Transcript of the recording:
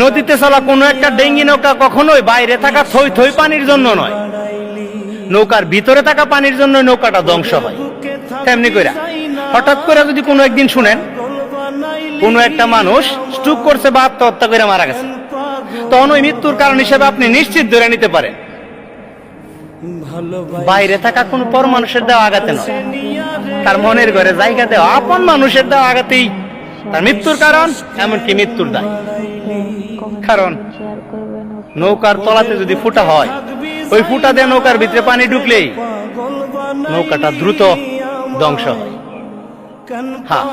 নদীতে চলা কোনো একটা ডেঙ্গি নৌকা কখনোই বাইরে থাকা থই থই পানির জন্য নয়, নৌকার ভিতরে থাকা পানির জন্য নৌকাটা ধ্বংস হয়। তেমনি করে হঠাৎ করে যদি কোনো একদিন শুনেন কোনো একটা মানুষ স্ট্রোক করছে বা আত্মহত্যা করে মারা গেছে, তখন ওই মৃত্যুর কারণ হিসেবে আপনি নিশ্চিত ধরে নিতে পারেন বাইরে থাকা কোন পর মানুষের দেওয়া আঘাতে নয়, তার মনের ঘরে জায়গা দেওয়া আপন মানুষের দেওয়া আঘাতেই তার মৃত্যুর কারণ, এমনকি মৃত্যুর দায়। কারণ নৌকার তলাতে যদি ফুটা হয়, ওই ফুটা দিয়ে নৌকার ভিতরে পানি ঢুকলেই নৌকাটা দ্রুত ধ্বংস হয়। হ্যাঁ।